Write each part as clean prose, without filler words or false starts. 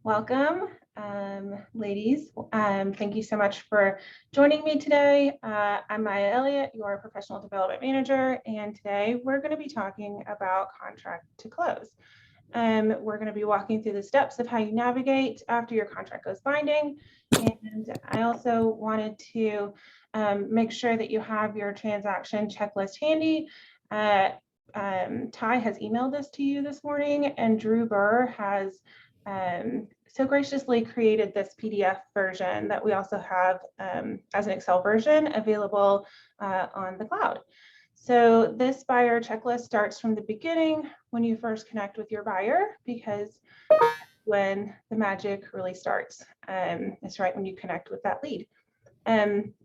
Welcome, ladies. Thank you so much for joining me today. I'm Maya Elliott, your Professional Development Manager, and today we're going to be talking about contract to close. We're going to be walking through the steps of how you navigate after your contract goes binding. And I also wanted to make sure that you have your transaction checklist handy. Ty has emailed this to you this morning, and Drew Burr has so graciously created this PDF version that we also have as an Excel version available on the cloud. So this buyer checklist starts from the beginning when you first connect with your buyer, because when the magic really starts, it's right when you connect with that lead.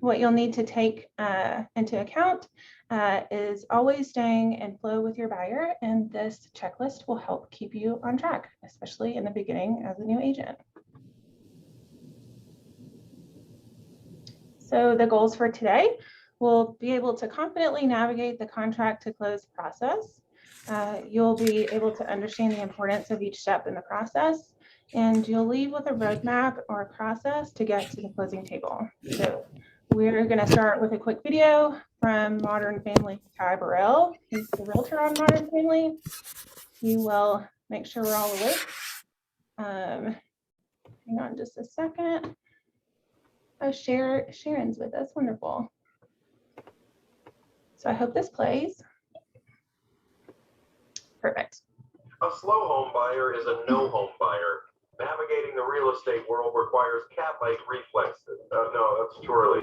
What you'll need to take into account is always staying in flow with your buyer, and this checklist will help keep you on track, especially in the beginning as a new agent. So the goals for today, we'll be able to confidently navigate the contract to close process. You'll be able to understand the importance of each step in the process, and you'll leave with a roadmap or a process to get to the closing table. So we're going to start with a quick video from Modern Family Ty Burrell. He's the realtor on Modern Family. He will make sure we're all awake. Hang on just a second. Oh, Sharon's with us. Wonderful. So I hope this plays. Perfect. A slow home buyer is a no home buyer. Navigating the real estate world requires cat-like reflexes. No, that's too early.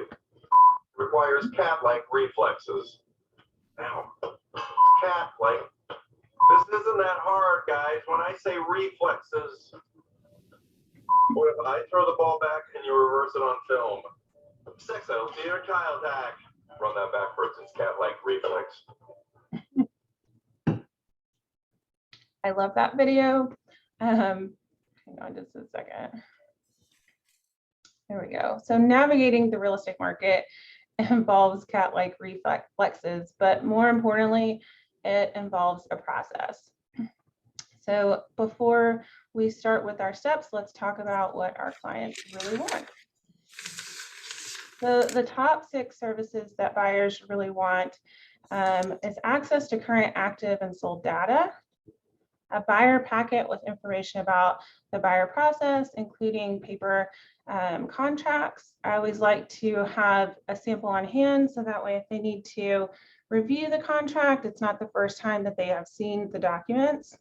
Requires cat-like reflexes. Now, cat-like. This isn't that hard, guys. When I say reflexes, what if I throw the ball back and you reverse it on film? Sexo, theater child hack. Run that backwards. It's cat-like reflex. I love that video. Hang on just a second. There we go. So navigating the real estate market involves cat-like reflexes, but more importantly, it involves a process. So before we start with our steps, let's talk about what our clients really want. So the top 6 services that buyers really want is access to current, active, and sold data, a buyer packet with information about the buyer process, including paper contracts. I always like to have a sample on hand, so that way if they need to review the contract, it's not the first time that they have seen the documents.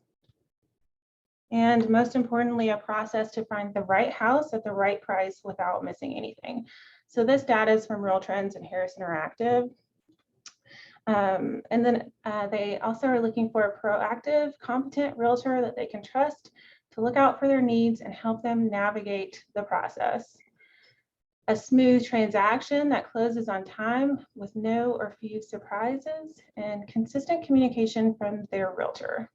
And most importantly, a process to find the right house at the right price without missing anything. So this data is from Real Trends and Harris Interactive. And then they also are looking for a proactive, competent realtor that they can trust to look out for their needs and help them navigate the process. A smooth transaction that closes on time with no or few surprises, and consistent communication from their realtor.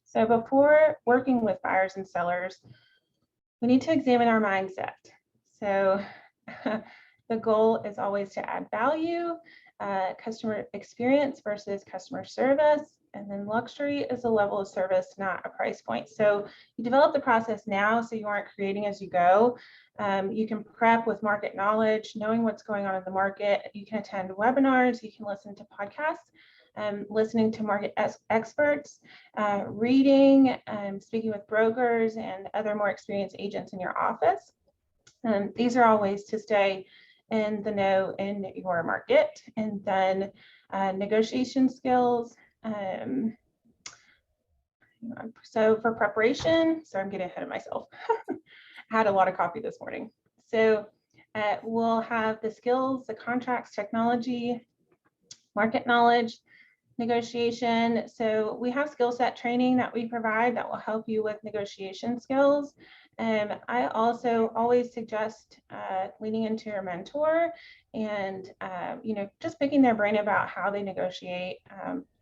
So before working with buyers and sellers, we need to examine our mindset. So the goal is always to add value, customer experience versus customer service, and then luxury is a level of service, not a price point. So you develop the process now so you aren't creating as you go. You can prep with market knowledge, knowing what's going on in the market. You can attend webinars, you can listen to podcasts, listening to market experts, reading, speaking with brokers and other more experienced agents in your office. These are all ways to stay in the know in your market. And then negotiation skills. So for preparation, sorry, I'm getting ahead of myself. I had a lot of coffee this morning. So we'll have the skills, the contracts, technology, market knowledge, negotiation. So we have skill set training that we provide that will help you with negotiation skills. I also always suggest leaning into your mentor and just picking their brain about how they negotiate.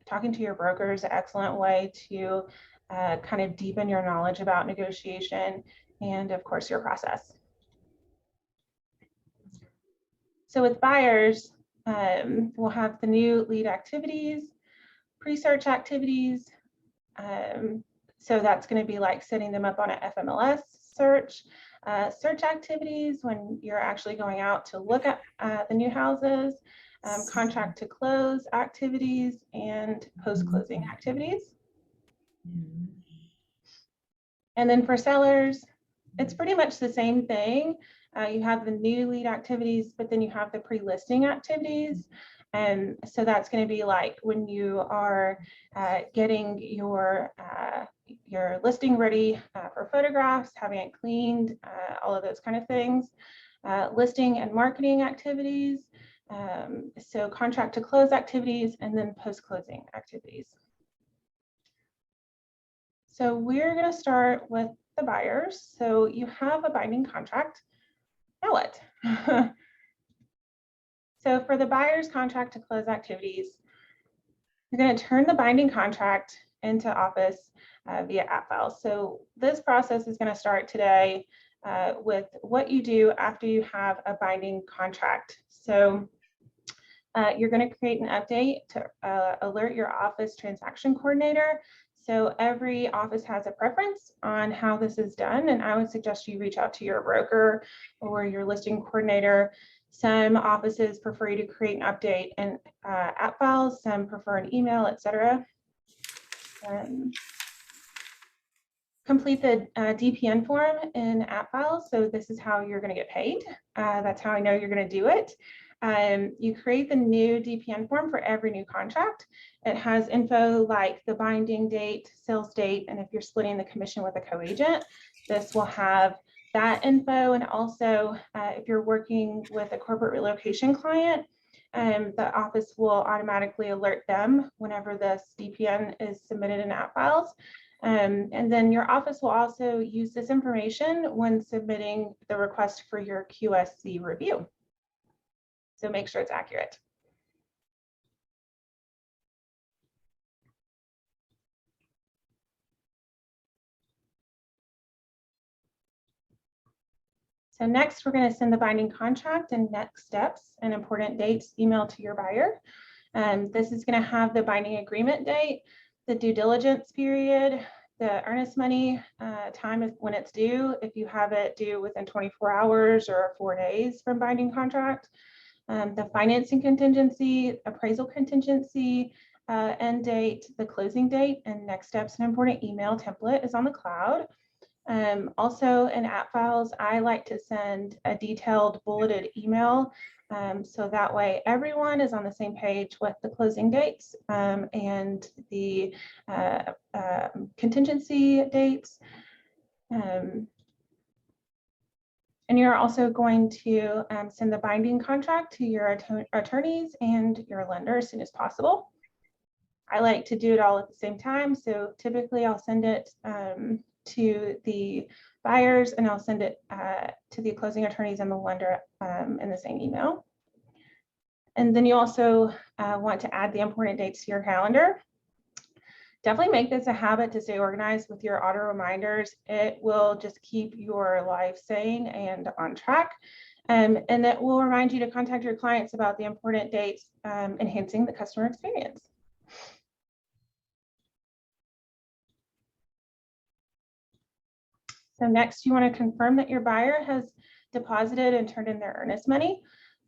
Talking to your broker is an excellent way to kind of deepen your knowledge about negotiation and, of course, your process. So with buyers, we'll have the new lead activities, pre-search activities, So that's going to be like setting them up on an FMLS search, search activities when you're actually going out to look at the new houses, contract to close activities, and post-closing activities. And then for sellers, it's pretty much the same thing. You have the new lead activities, but then you have the pre-listing activities. And so that's going to be like when you are getting your listing ready for photographs, having it cleaned, all of those kind of things. Listing and marketing activities, so contract to close activities, and then post-closing activities. So we're going to start with the buyers. So you have a binding contract. Now what? So for the buyer's contract to close activities, you're going to turn the binding contract into Office via app files. So this process is going to start today with what you do after you have a binding contract. So you're going to create an update to alert your Office transaction coordinator. So every office has a preference on how this is done, and I would suggest you reach out to your broker or your listing coordinator. Some offices prefer you to create an update in app files, some prefer an email, etc. Complete the DPN form in app files. So this is how you're going to get paid. That's how I know you're going to do it. You create the new DPN form for every new contract. It has info like the binding date, sales date, and if you're splitting the commission with a co-agent, this will have that info. And also, if you're working with a corporate relocation client, the office will automatically alert them whenever this DPN is submitted in app files. And then your office will also use this information when submitting the request for your QSC review. So make sure it's accurate. So next, we're going to send the binding contract and next steps and important dates email to your buyer. This is going to have the binding agreement date, the due diligence period, the earnest money time when it's due, if you have it due within 24 hours or 4 days from binding contract, the financing contingency, appraisal contingency, end date, the closing date, and next steps and important email template is on the cloud. Also in app files, I like to send a detailed bulleted email so that way everyone is on the same page with the closing dates and the contingency dates. And you're also going to send the binding contract to your attorneys and your lender as soon as possible. I like to do it all at the same time. So typically I'll send it to the buyers and I'll send it to the closing attorneys and the lender in the same email. And then you also want to add the important dates to your calendar. Definitely make this a habit to stay organized with your auto reminders. It will just keep your life sane and on track. And it will remind you to contact your clients about the important dates, enhancing the customer experience. So next, you want to confirm that your buyer has deposited and turned in their earnest money.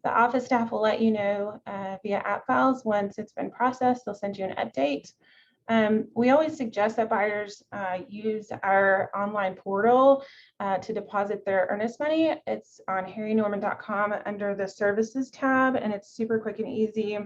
The office staff will let you know via app files once it's been processed. They'll send you an update. We always suggest that buyers use our online portal to deposit their earnest money. It's on harrynorman.com under the services tab, and it's super quick and easy.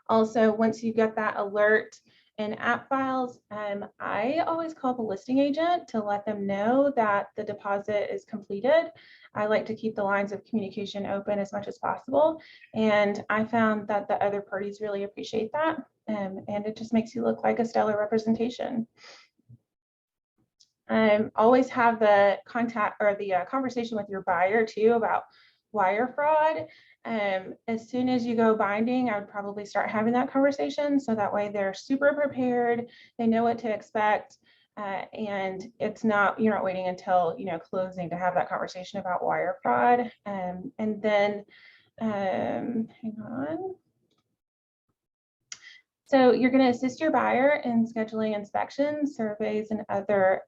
Also, once you get that alert in app files, I always call the listing agent to let them know that the deposit is completed. I like to keep the lines of communication open as much as possible. And I found that the other parties really appreciate that. And it just makes you look like a stellar representation. Always have the contact or the conversation with your buyer too about wire fraud. As soon as you go binding, I would probably start having that conversation so that way they're super prepared, they know what to expect, and it's not, you're not waiting until closing to have that conversation about wire fraud. And then hang on. So you're going to assist your buyer in scheduling inspections, surveys, and other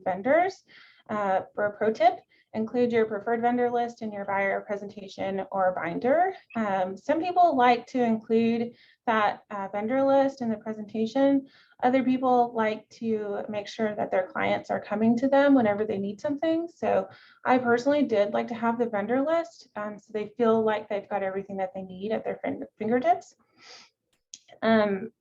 vendors. For a pro tip, include your preferred vendor list in your buyer presentation or binder. Some people like to include that vendor list in the presentation. Other people like to make sure that their clients are coming to them whenever they need something. So I personally did like to have the vendor list so they feel like they've got everything that they need at their fingertips.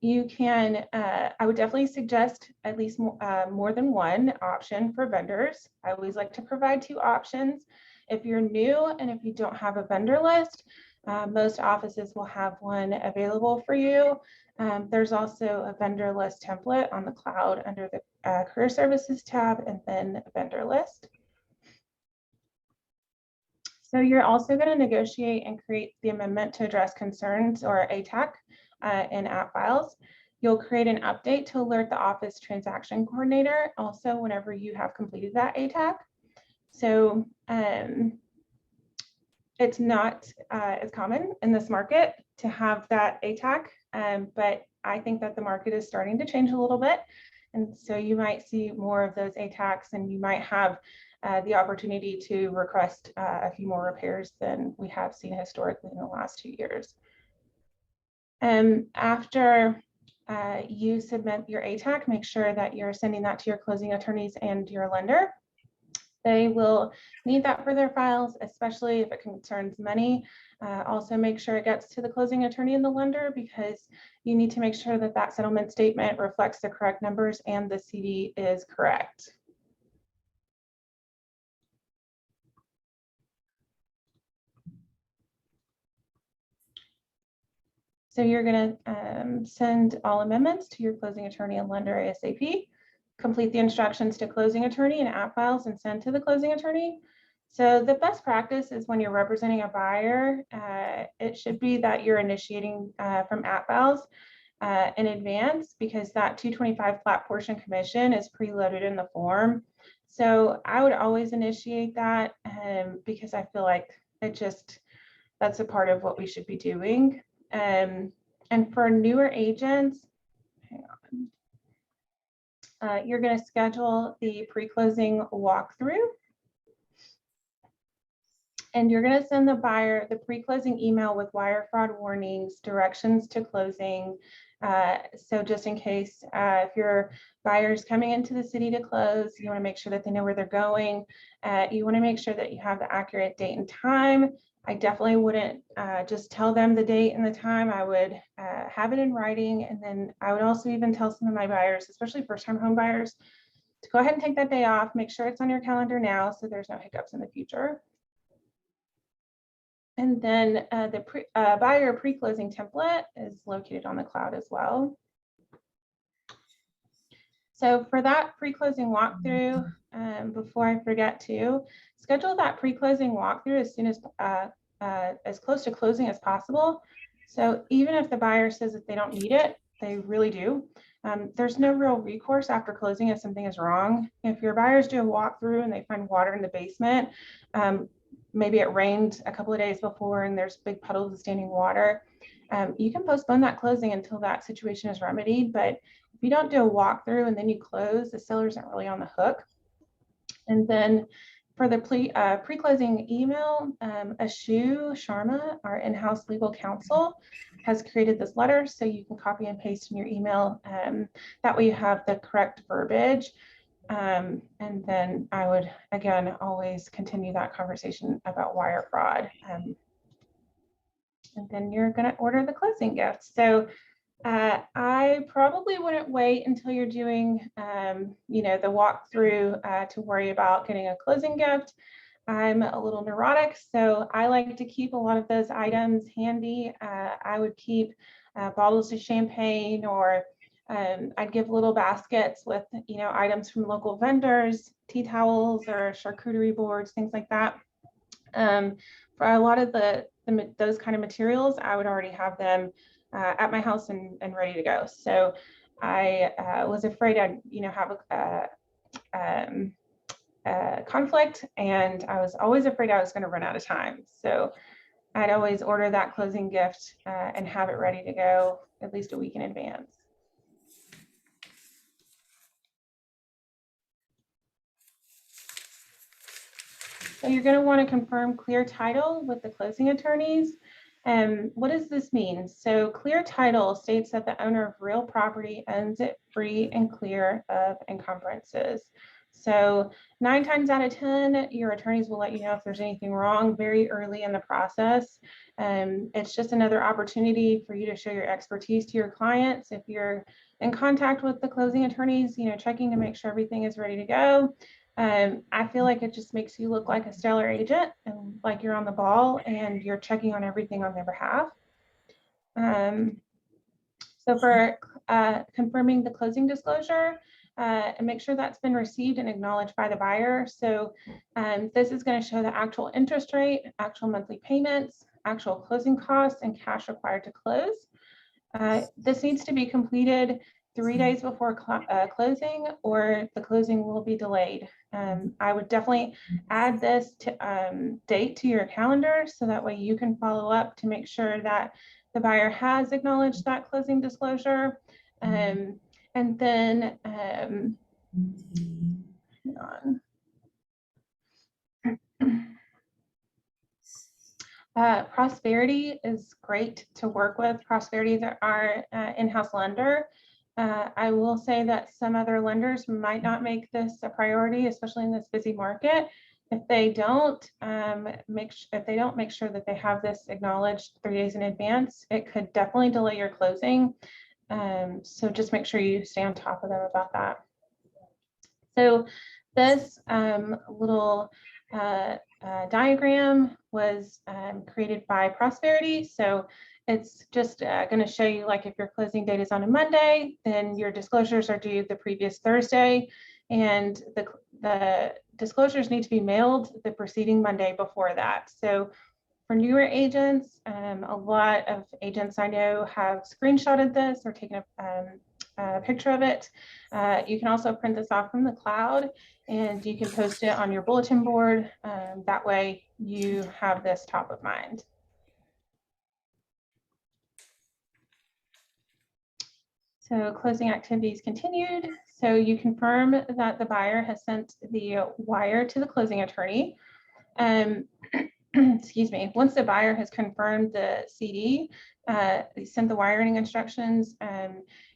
You can, I would definitely suggest at least more than one option for vendors. I always like to provide 2 options. If you're new and if you don't have a vendor list, most offices will have one available for you. There's also a vendor list template on the cloud under the Career Services tab and then vendor list. So you're also going to negotiate and create the amendment to address concerns, or ATAC, in app files. You'll create an update to alert the office transaction coordinator also whenever you have completed that ATAC. So it's not as common in this market to have that ATAC, but I think that the market is starting to change a little bit. And so you might see more of those ATACs, and you might have the opportunity to request a few more repairs than we have seen historically in the last 2 years. After you submit your ATAC, make sure that you're sending that to your closing attorneys and your lender. They will need that for their files, especially if it concerns money. Also make sure it gets to the closing attorney and the lender, because you need to make sure that that settlement statement reflects the correct numbers and the CD is correct. So you're going to send all amendments to your closing attorney and lender ASAP. Complete the instructions to closing attorney and app files and send to the closing attorney. So the best practice is when you're representing a buyer, it should be that you're initiating from app files in advance, because that 225 flat portion commission is preloaded in the form. So I would always initiate that because I feel like that's a part of what we should be doing. And for newer agents, hang on, you're going to schedule the pre-closing walkthrough, and you're going to send the buyer the pre-closing email with wire fraud warnings, directions to closing. So just in case if your buyer's coming into the city to close, you want to make sure that they know where they're going. You want to make sure that you have the accurate date and time. I definitely wouldn't just tell them the date and the time. I would have it in writing, and then I would also even tell some of my buyers, especially first-time home buyers, to go ahead and take that day off. Make sure it's on your calendar now so there's no hiccups in the future. And then the buyer pre-closing template is located on the cloud as well. So for that pre-closing walkthrough, before I forget to, schedule that pre-closing walkthrough as soon as close to closing as possible. So even if the buyer says that they don't need it, they really do. There's no real recourse after closing if something is wrong. If your buyers do a walkthrough and they find water in the basement, maybe it rained a couple of days before and there's big puddles of standing water, you can postpone that closing until that situation is remedied. But if you don't do a walkthrough and then you close, the seller isn't really on the hook. And then for the pre-closing email, Ashu Sharma, our in-house legal counsel, has created this letter, so you can copy and paste in your email. That way you have the correct verbiage. And then I would, again, always continue that conversation about wire fraud. And then you're going to order the closing gift. So I probably wouldn't wait until you're doing, the walkthrough to worry about getting a closing gift. I'm a little neurotic, so I like to keep a lot of those items handy. I would keep bottles of champagne, or I'd give little baskets with, items from local vendors, tea towels or charcuterie boards, things like that. For a lot of those kind of materials, I would already have them at my house and ready to go. So I was afraid I'd, have a conflict, and I was always afraid I was going to run out of time. So I'd always order that closing gift and have it ready to go at least a week in advance. So you're going to want to confirm clear title with the closing attorneys. What does this mean? So clear title states that the owner of real property owns it free and clear of encumbrances. So 9 times out of 10, your attorneys will let you know if there's anything wrong very early in the process. It's just another opportunity for you to show your expertise to your clients. If you're in contact with the closing attorneys, checking to make sure everything is ready to go. I feel like it just makes you look like a stellar agent and like you're on the ball and you're checking on everything on their behalf. So for confirming the closing disclosure, and make sure that's been received and acknowledged by the buyer. So this is going to show the actual interest rate, actual monthly payments, actual closing costs, and cash required to close. This needs to be completed 3 days before closing, or the closing will be delayed. I would definitely add this date to your calendar so that way you can follow up to make sure that the buyer has acknowledged that closing disclosure. And then, hang on. Prosperity is great to work with. Prosperity is our in-house lender. I will say that some other lenders might not make this a priority, especially in this busy market. If they don't make sure that they have this acknowledged 3 days in advance, it could definitely delay your closing. So just make sure you stay on top of them about that. So this little diagram was created by Prosperity. So it's just going to show you, like, if your closing date is on a Monday, then your disclosures are due the previous Thursday, and the disclosures need to be mailed the preceding Monday before that. So for newer agents, a lot of agents I know have screenshotted this or taken a picture of it. You can also print this off from the cloud and you can post it on your bulletin board. That way you have this top of mind. So closing activities continued. So you confirm that the buyer has sent the wire to the closing attorney. Excuse me, once the buyer has confirmed the CD, they sent the wiring instructions,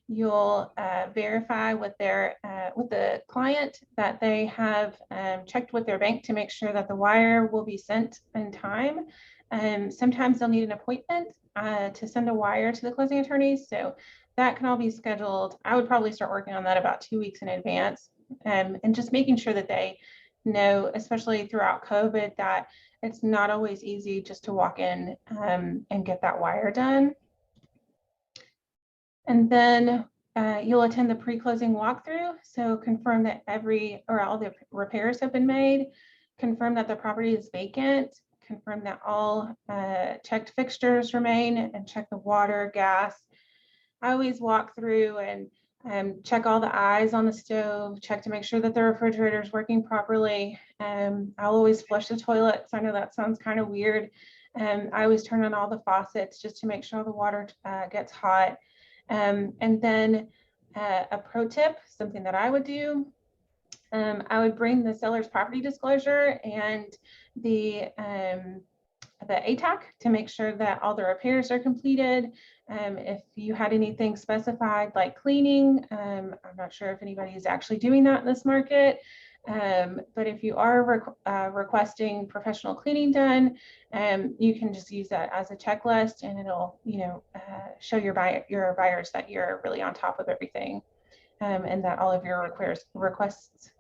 you'll verify with the client that they have checked with their bank to make sure that the wire will be sent in time. Sometimes they'll need an appointment to send a wire to the closing attorney, so that can all be scheduled. I would probably start working on that about 2 weeks in advance, and just making sure that they know, especially throughout COVID, that it's not always easy just to walk in and get that wire done. And then you'll attend the pre-closing walkthrough. So confirm that all the repairs have been made, confirm that the property is vacant, confirm that all checked fixtures remain, and check the water, gas. I always walk through and check all the eyes on the stove, check to make sure that the refrigerator is working properly. I'll always flush the toilets. I know that sounds kind of weird. I always turn on all the faucets just to make sure the water gets hot. And then a pro tip, something that I would do, I would bring the seller's property disclosure and the ATAC to make sure that all the repairs are completed. If you had anything specified like cleaning, I'm not sure if anybody is actually doing that in this market, but if you are requesting professional cleaning done, you can just use that as a checklist, and it'll show your buyers that you're really on top of everything, and that all of your requests,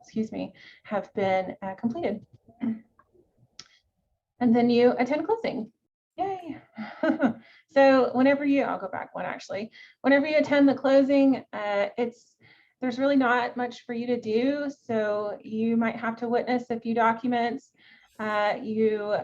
have been completed. And then you attend closing. Yay. So I'll go back one actually. Whenever you attend the closing, there's really not much for you to do. So you might have to witness a few documents. You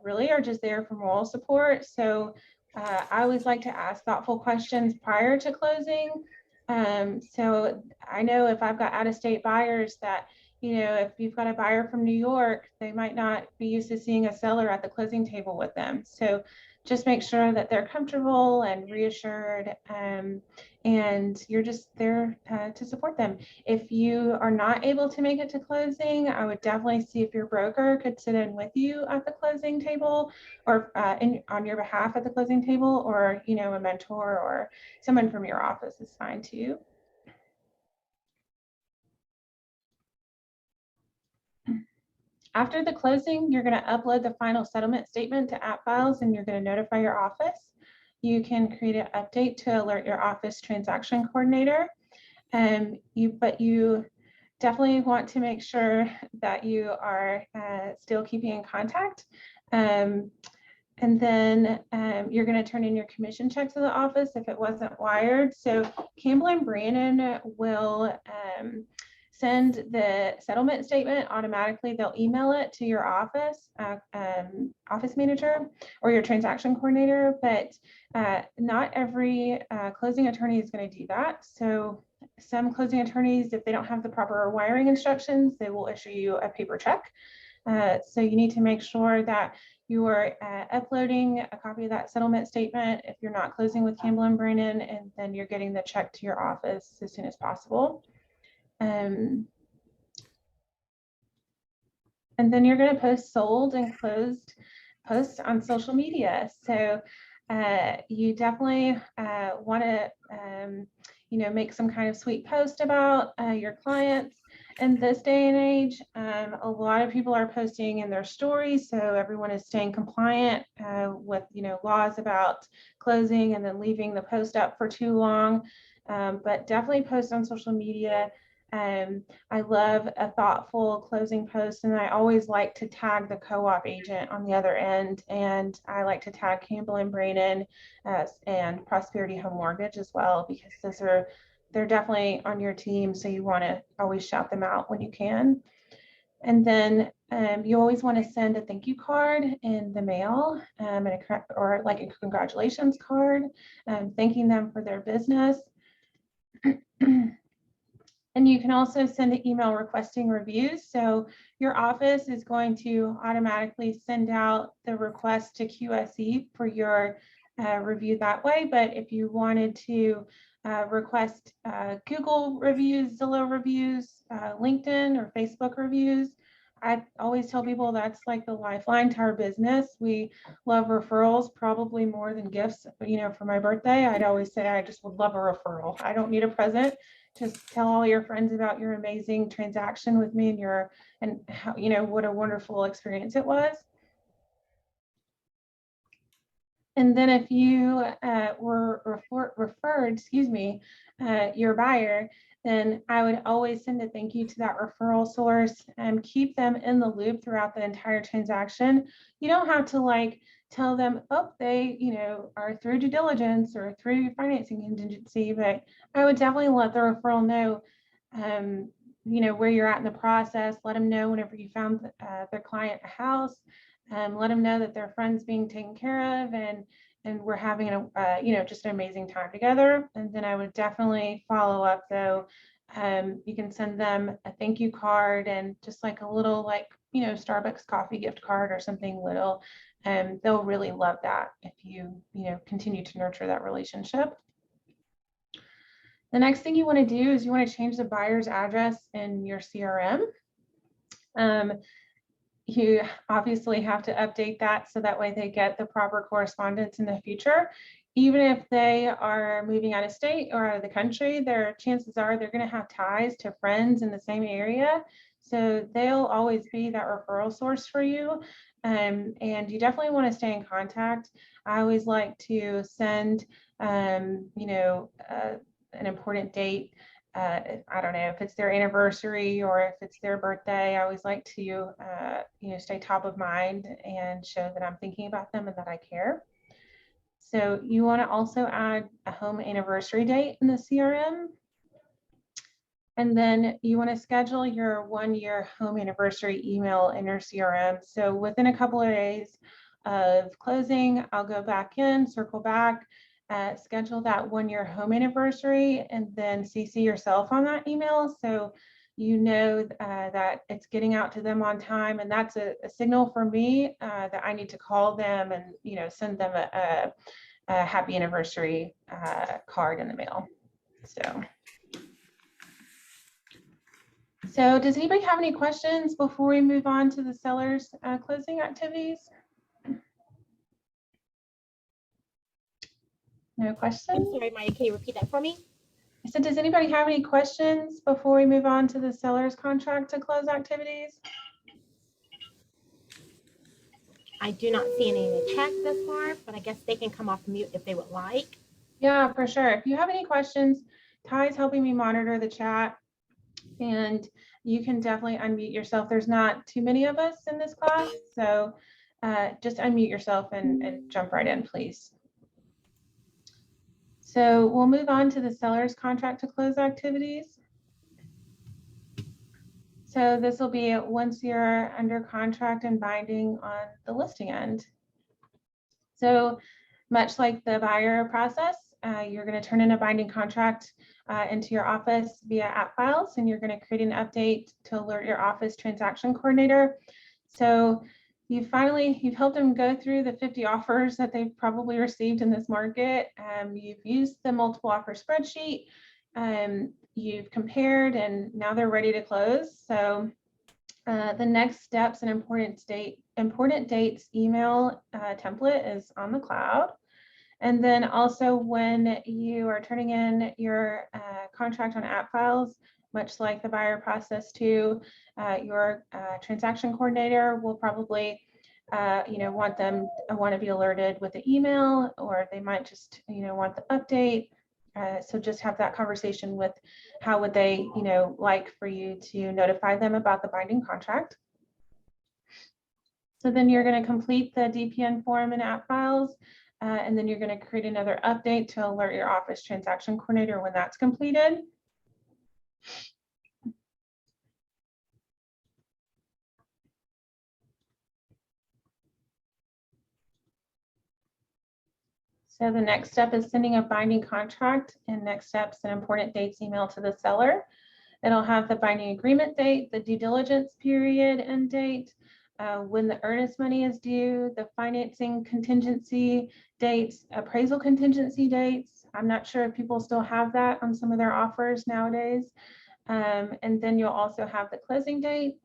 really are just there for moral support. So I always like to ask thoughtful questions prior to closing. So I know if I've got out-of-state buyers that if you've got a buyer from New York, they might not be used to seeing a seller at the closing table with them. So just make sure that they're comfortable and reassured, and you're just there to support them. If you are not able to make it to closing, I would definitely see if your broker could sit in with you at the closing table, or on your behalf at the closing table, or a mentor or someone from your office is fine too. After the closing, you're going to upload the final settlement statement to app files, and you're going to notify your office. You can create an update to alert your office transaction coordinator. But you definitely want to make sure that you are still keeping in contact. And then you're going to turn in your commission check to the office if it wasn't wired. So Campbell and Brannon will send the settlement statement automatically. They'll email it to your office manager or your transaction coordinator, but not every closing attorney is going to do that. So some closing attorneys, if they don't have the proper wiring instructions, they will issue you a paper check. So you need to make sure that you are uploading a copy of that settlement statement if you're not closing with Campbell and Brannon, and then you're getting the check to your office as soon as possible. And then you're going to post sold and closed posts on social media. So you definitely want to make some kind of sweet post about your clients. In this day and age, a lot of people are posting in their stories, so everyone is staying compliant with laws about closing and then leaving the post up for too long. But definitely post on social media. I love a thoughtful closing post, and I always like to tag the co-op agent on the other end, and I like to tag Campbell and Brannon and Prosperity Home Mortgage as well, because they're definitely on your team, so you want to always shout them out when you can. And then you always want to send a thank you card in the mail, or like a congratulations card, thanking them for their business. And you can also send an email requesting reviews. So your office is going to automatically send out the request to QSE for your review that way. But if you wanted to request Google reviews, Zillow reviews, LinkedIn or Facebook reviews, I always tell people that's like the lifeline to our business. We love referrals probably more than gifts. For my birthday, I'd always say I just would love a referral. I don't need a present. Just tell all your friends about your amazing transaction with me and how, what a wonderful experience it was. And then if you were referred, your buyer, then I would always send a thank you to that referral source and keep them in the loop throughout the entire transaction. You don't have to tell them, oh, they, are through due diligence or through financing contingency, but I would definitely let the referral know, where you're at in the process. Let them know whenever you found their client a house. Let them know that their friend's being taken care of, and we're having just an amazing time together. And then I would definitely follow up though. You can send them a thank you card and just like a little Starbucks coffee gift card or something little. They'll really love that if you continue to nurture that relationship. The next thing you want to do is you want to change the buyer's address in your CRM. You obviously have to update that so that way they get the proper correspondence in the future. Even if they are moving out of state or out of the country, their chances are they're going to have ties to friends in the same area. So they'll always be that referral source for you. And you definitely want to stay in contact. I always like to send, an important date. I don't know if it's their anniversary or if it's their birthday. I always like to, stay top of mind and show that I'm thinking about them and that I care. So you want to also add a home anniversary date in the CRM. And then you want to schedule your 1-year home anniversary email in your CRM. So within a couple of days of closing, I'll go back in, circle back, schedule that 1-year home anniversary, and then CC yourself on that email. So you know that it's getting out to them on time, and that's a signal for me that I need to call them and send them a happy anniversary card in the mail. So does anybody have any questions before we move on to the seller's closing activities? No questions? I'm sorry, Maya, can you repeat that for me? I said, does anybody have any questions before we move on to the seller's contract to close activities? I do not see any in the chat thus far, but I guess they can come off mute if they would like. Yeah, for sure. If you have any questions, Ty's helping me monitor the chat, and you can definitely unmute yourself. There's not too many of us in this class, so just unmute yourself and jump right in, please. So we'll move on to the seller's contract to close activities. So this will be once you're under contract and binding on the listing end. So much like the buyer process, you're going to turn in a binding contract into your office via app files, and you're going to create an update to alert your office transaction coordinator. So you've helped them go through the 50 offers that they've probably received in this market. You've used the multiple offer spreadsheet. You've compared, and now they're ready to close. So the next steps and important dates email template is on the cloud. And then also when you are turning in your contract on app files, much like the buyer process too, your transaction coordinator will probably want to be alerted with the email, or they might just want the update. So just have that conversation with how would they like for you to notify them about the binding contract. So then you're going to complete the DPN form and app files, and then you're going to create another update to alert your office transaction coordinator when that's completed. So the next step is sending a binding contract, and next steps and important dates email to the seller. It'll have the binding agreement date, the due diligence period and date, when the earnest money is due, the financing contingency dates, appraisal contingency dates. I'm not sure if people still have that on some of their offers nowadays. And then you'll also have the closing date.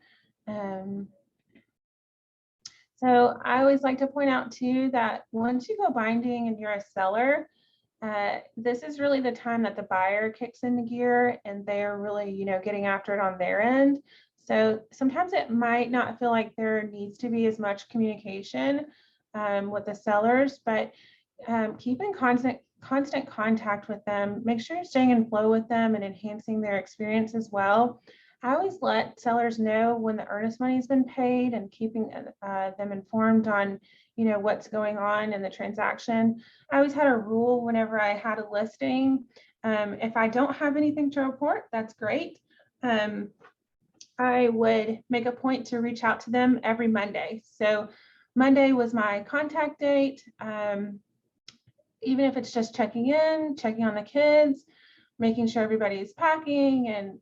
So I always like to point out too that once you go binding and you're a seller, this is really the time that the buyer kicks into gear and they're really, getting after it on their end. So sometimes it might not feel like there needs to be as much communication with the sellers, but keep in constant contact with them. Make sure you're staying in flow with them and enhancing their experience as well. I always let sellers know when the earnest money has been paid and keeping them informed on, what's going on in the transaction. I always had a rule whenever I had a listing. If I don't have anything to report, that's great. I would make a point to reach out to them every Monday. So Monday was my contact date. Even if it's just checking on the kids, making sure everybody's packing and,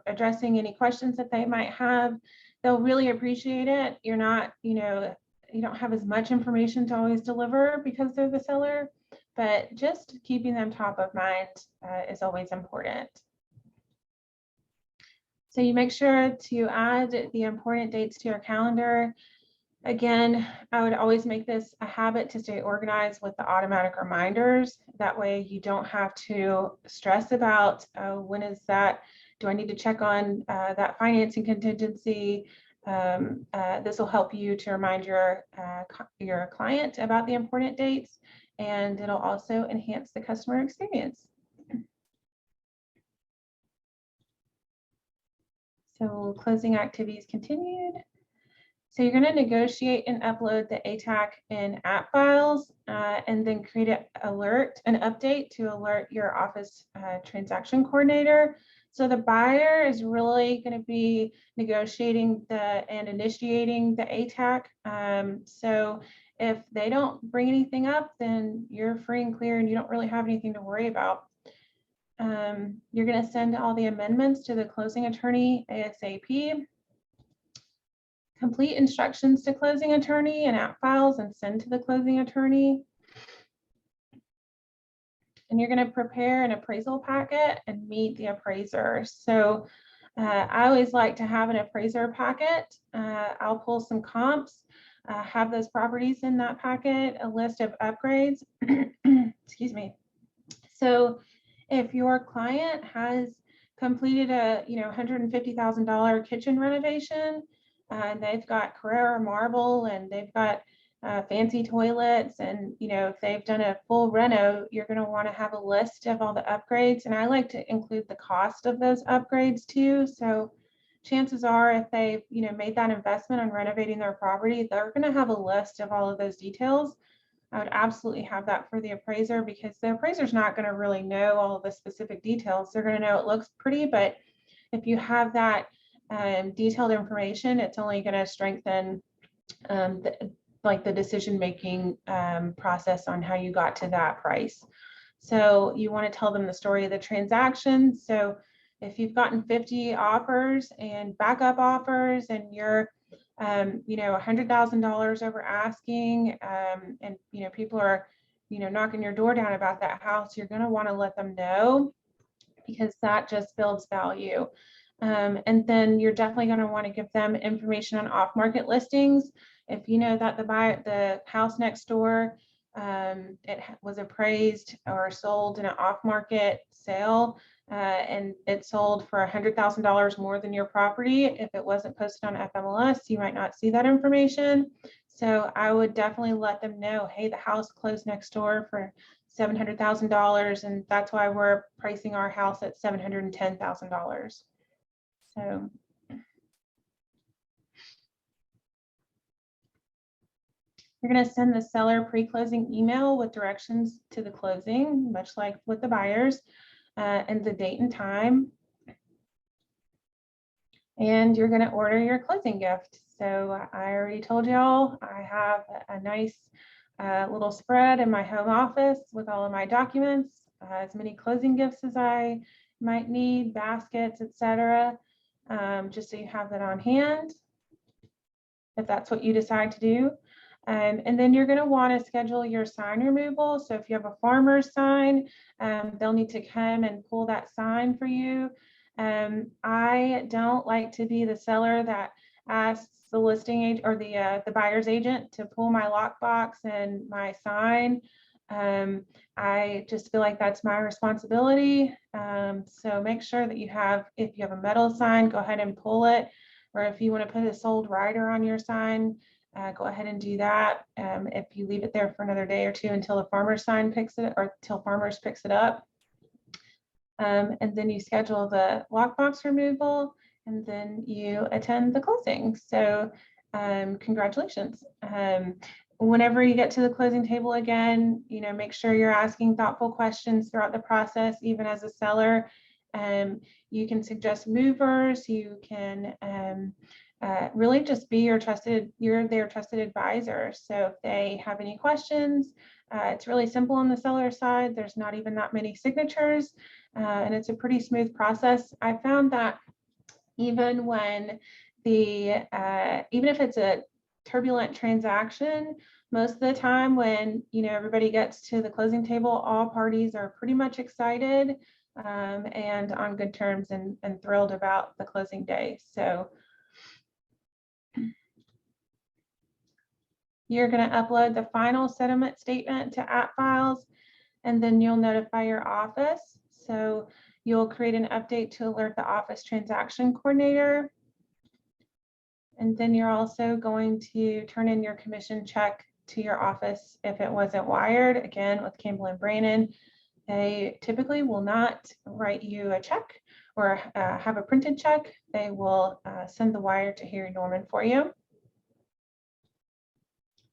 addressing any questions that they might have, they'll really appreciate it. You're not, you don't have as much information to always deliver because they're the seller, but just keeping them top of mind is always important. So you make sure to add the important dates to your calendar. Again, I would always make this a habit to stay organized with the automatic reminders. That way you don't have to stress about when is that, do I need to check on that financing contingency? This will help you to remind your client about the important dates, and it'll also enhance the customer experience. So closing activities continued. So you're going to negotiate and upload the ATAC in app files, and then create an update to alert your office transaction coordinator. So the buyer is really going to be negotiating and initiating the ATAC. So if they don't bring anything up, then you're free and clear and you don't really have anything to worry about. You're going to send all the amendments to the closing attorney ASAP. Complete instructions to closing attorney and app files and send to the closing attorney. And you're going to prepare an appraisal packet and meet the appraiser. So I always like to have an appraiser packet. I'll pull some comps, have those properties in that packet, a list of upgrades. Excuse me. So if your client has completed a $150,000 kitchen renovation, and they've got Carrara marble and they've got fancy toilets, and if they've done a full reno, you're going to want to have a list of all the upgrades, and I like to include the cost of those upgrades too. So chances are, if they've made that investment on renovating their property, they're going to have a list of all of those details. I would absolutely have that for the appraiser, because the appraiser's not going to really know all of the specific details. They're going to know it looks pretty, but if you have that detailed information, it's only going to strengthen the decision-making process on how you got to that price. So you want to tell them the story of the transaction. So if you've gotten 50 offers and backup offers, and you're $100,000 over asking, and people are knocking your door down about that house, you're going to want to let them know, because that just builds value. And then you're definitely going to want to give them information on off-market listings. If you know that the house next door, it was appraised or sold in an off-market sale, and it sold for $100,000 more than your property, if it wasn't posted on FMLS, you might not see that information. So I would definitely let them know, hey, the house closed next door for $700,000, and that's why we're pricing our house at $710,000. So you're going to send the seller pre-closing email with directions to the closing, much like with the buyers, and the date and time. And you're going to order your closing gift. So I already told y'all I have a nice little spread in my home office with all of my documents, as many closing gifts as I might need, baskets, etc. Just so you have that on hand, if that's what you decide to do. And then you're going to want to schedule your sign removal. So if you have a farmer's sign, they'll need to come and pull that sign for you. I don't like to be the seller that asks the listing agent or the buyer's agent to pull my lockbox and my sign. I just feel like that's my responsibility. So make sure that if you have a metal sign, go ahead and pull it. Or if you want to put a sold rider on your sign, go ahead and do that. If you leave it there for another day or two until the farmer's sign picks it, or till farmers picks it up. And then you schedule the lockbox removal, and then you attend the closing. So congratulations. Whenever you get to the closing table again, make sure you're asking thoughtful questions throughout the process, even as a seller. You can suggest movers. You can really just be their trusted advisor. So if they have any questions, it's really simple on the seller side. There's not even that many signatures, and it's a pretty smooth process. I found that even when even if it's a turbulent transaction, most of the time when everybody gets to the closing table, all parties are pretty much excited and on good terms and thrilled about the closing day. So you're going to upload the final settlement statement to app files, and then you'll notify your office. So you'll create an update to alert the office transaction coordinator. And then you're also going to turn in your commission check to your office if it wasn't wired. Again, with Campbell and Brannon, they typically will not write you a check or have a printed check. They will send the wire to Harry Norman for you.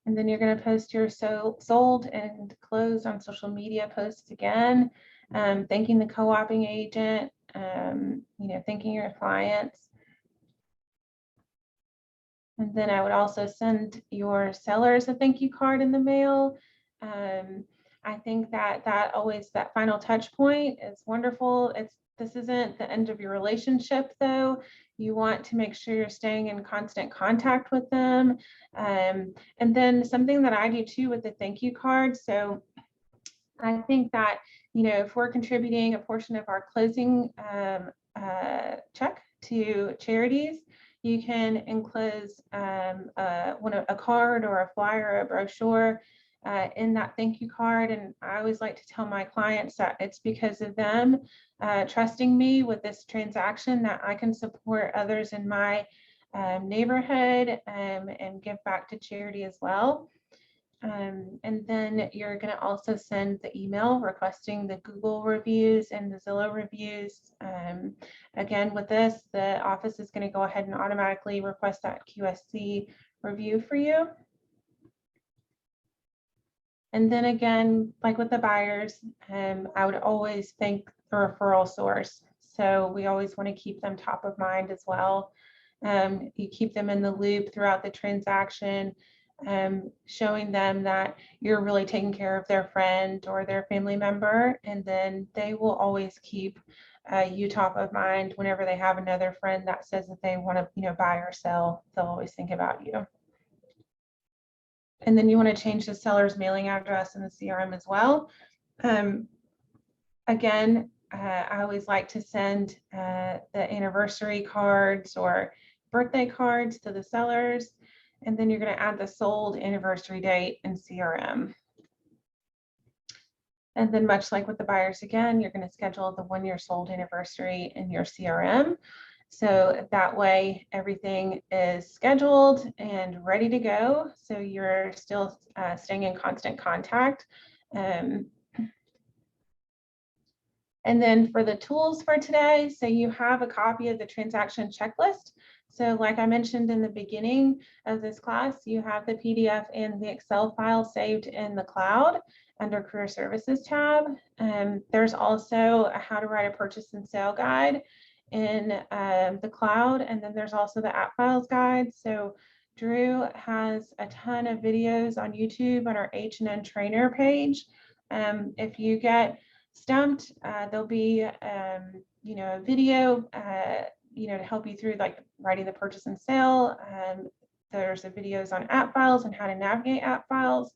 And then you're going to post your sold and closed on social media posts again, thanking the co-oping agent, thanking your clients. And then I would also send your sellers a thank you card in the mail. I think that that final touch point is wonderful. This isn't the end of your relationship though. You want to make sure you're staying in constant contact with them. And then something that I do too with the thank you card. So I think that, if we're contributing a portion of our closing check to charities, you can enclose a card or a flyer or a brochure in that thank you card. And I always like to tell my clients that it's because of them trusting me with this transaction that I can support others in my neighborhood and give back to charity as well. And then you're going to also send the email requesting the Google reviews and the Zillow reviews. Again, with this, the office is going to go ahead and automatically request that QSC review for you. And then again, like with the buyers, I would always thank the referral source. So we always want to keep them top of mind as well. You keep them in the loop throughout the transaction. Showing them that you're really taking care of their friend or their family member, and then they will always keep you top of mind whenever they have another friend that says that they want to, buy or sell. They'll always think about you. And then you want to change the seller's mailing address in the CRM as well. Again, I always like to send the anniversary cards or birthday cards to the sellers. And then you're going to add the sold anniversary date in CRM. And then much like with the buyers, again, you're going to schedule the 1-year sold anniversary in your CRM. So that way everything is scheduled and ready to go. So you're still staying in constant contact. And then for the tools for today, so you have a copy of the transaction checklist. So like I mentioned in the beginning of this class, you have the PDF and the Excel file saved in the cloud under Career Services tab. There's also a how to write a purchase and sale guide in the cloud. And then there's also the app files guide. So Drew has a ton of videos on YouTube on our H&N trainer page. If you get stumped, there'll be a video to help you through like writing the purchase and sale. There's videos on app files and how to navigate app files.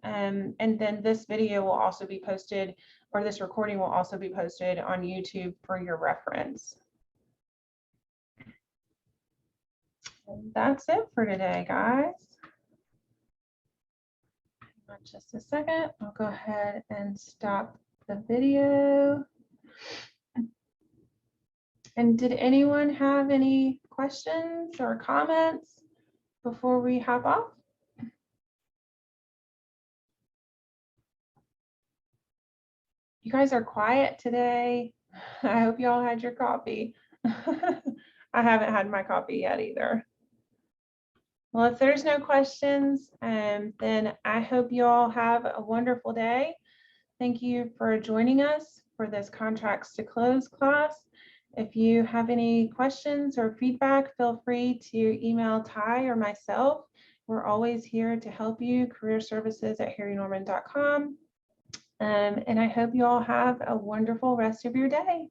And then this video will also be posted, or this recording will also be posted on YouTube for your reference. And that's it for today, guys. Just a second, I'll go ahead and stop the video. And did anyone have any questions or comments before we hop off? You guys are quiet today. I hope you all had your coffee. I haven't had my coffee yet either. Well, if there's no questions, then I hope you all have a wonderful day. Thank you for joining us for this Contracts to Close class. If you have any questions or feedback, feel free to email Ty or myself. We're always here to help you, careerservices@harrynorman.com. And I hope you all have a wonderful rest of your day.